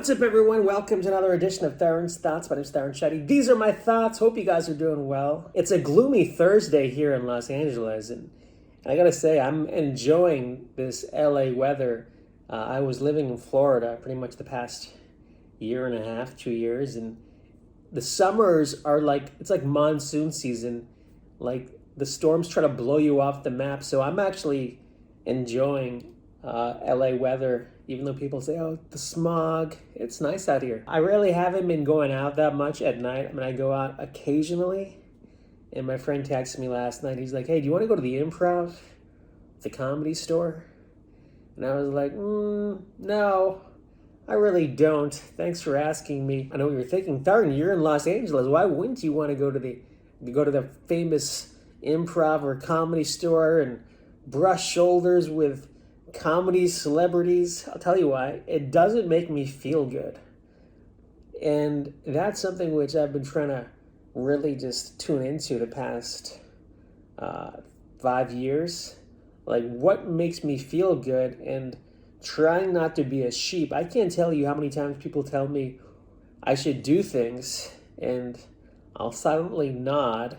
What's up, everyone? Welcome to another edition of Tarun's Thoughts. My name is Tarun Shetty. These are my thoughts. Hope you guys are doing well. It's a gloomy Thursday here in Los Angeles, and I gotta say, I'm enjoying this LA weather. I was living in Florida pretty much the past year and a half, 2 years, and the summers are it's like monsoon season. Like the storms try to blow you off the map. So I'm actually enjoying LA weather, even though people say, oh, the smog, it's nice out here. I really haven't been going out that much at night. I mean, I go out occasionally, and my friend texted me last night. He's like, hey, do you want to go to the Improv, the Comedy Store? And I was like, no, I really don't. Thanks for asking me. I know what you're thinking, Tarun, you're in Los Angeles. Why wouldn't you want to go to the famous Improv or Comedy Store and brush shoulders with comedy celebrities? I'll tell you why. It doesn't make me feel good. And that's something which I've been trying to really just tune into the past 5 years. Like, what makes me feel good, and trying not to be a sheep. I can't tell you how many times people tell me I should do things, and I'll silently nod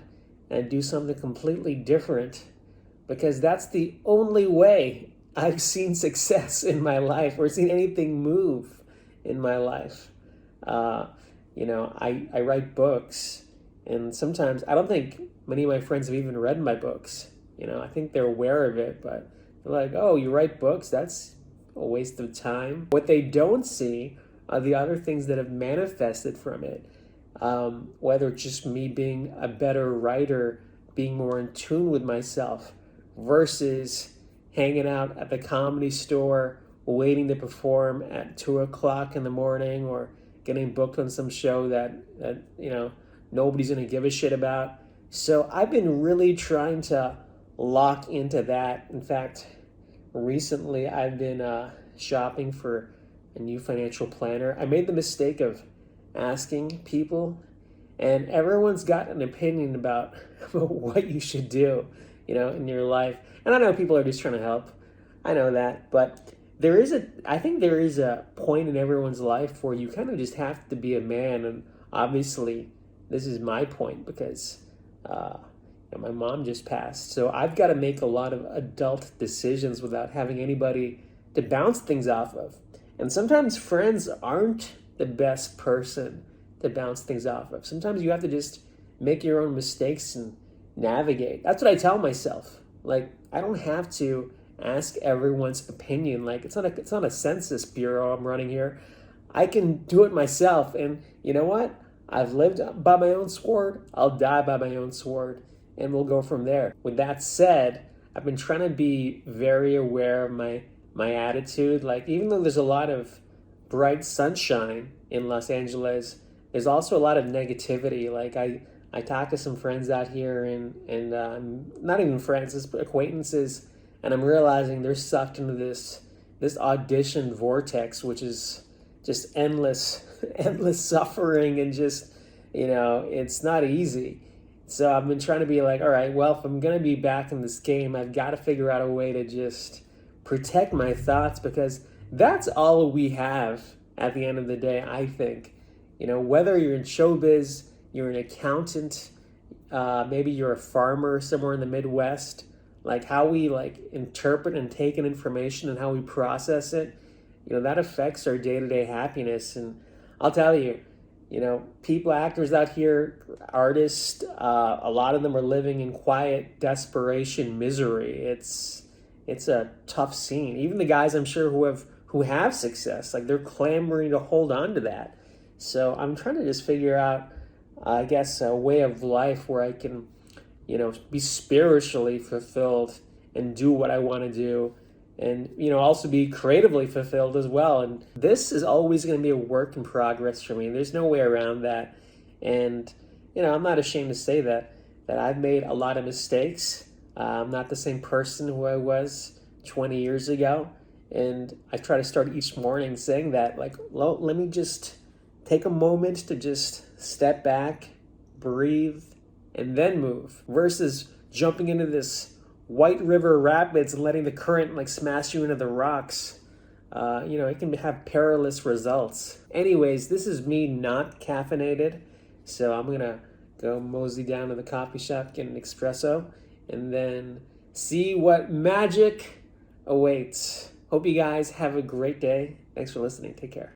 and do something completely different, because that's the only way I've seen success in my life or seen anything move in my life. I write books, and sometimes I don't think many of my friends have even read my books. I think they're aware of it, but they're like, oh, you write books? That's a waste of time. What they don't see are the other things that have manifested from it. Whether it's just me being a better writer, being more in tune with myself, versus hanging out at the Comedy Store, waiting to perform at 2 o'clock in the morning, or getting booked on some show that nobody's going to give a shit about. So I've been really trying to lock into that. In fact, recently I've been shopping for a new financial planner. I made the mistake of asking people, and everyone's got an opinion about what you should do, in your life. And I know people are just trying to help. I know that. But I think there is a point in everyone's life where you kind of just have to be a man. And obviously, this is my point, because my mom just passed. So I've got to make a lot of adult decisions without having anybody to bounce things off of. And sometimes friends aren't the best person to bounce things off of. Sometimes you have to just make your own mistakes and navigate. That's what I tell myself. Like, I don't have to ask everyone's opinion. Like, it's not a census bureau I'm running here. I can do it myself. And you know what? I've lived by my own sword. I'll die by my own sword. And we'll go from there. With that said, I've been trying to be very aware of my attitude. Like, even though there's a lot of bright sunshine in Los Angeles, there's also a lot of negativity. Like, I talk to some friends out here, and not even friends, just acquaintances, and I'm realizing they're sucked into this audition vortex, which is just endless suffering, and just, it's not easy. So I've been trying to be like, all right, well, if I'm going to be back in this game, I've got to figure out a way to just protect my thoughts, because that's all we have at the end of the day, I think. Whether you're in showbiz, you're an accountant, maybe you're a farmer somewhere in the Midwest, like how we interpret and take in information and how we process it, that affects our day-to-day happiness. And I'll tell you, people, actors out here, artists, a lot of them are living in quiet desperation, misery. It's a tough scene. Even the guys, I'm sure, who have success, like, they're clamoring to hold on to that. So I'm trying to just figure out, I guess, a way of life where I can, be spiritually fulfilled and do what I want to do, and, also be creatively fulfilled as well. And this is always going to be a work in progress for me. There's no way around that. And, I'm not ashamed to say that I've made a lot of mistakes. I'm not the same person who I was 20 years ago. And I try to start each morning saying that, like, well, let me just take a moment to just step back, breathe, and then move, versus jumping into this White River Rapids and letting the current smash you into the rocks. it can have perilous results. Anyways, this is me not caffeinated, so I'm gonna go mosey down to the coffee shop, get an espresso, and then see what magic awaits. Hope you guys have a great day. Thanks for listening. Take care.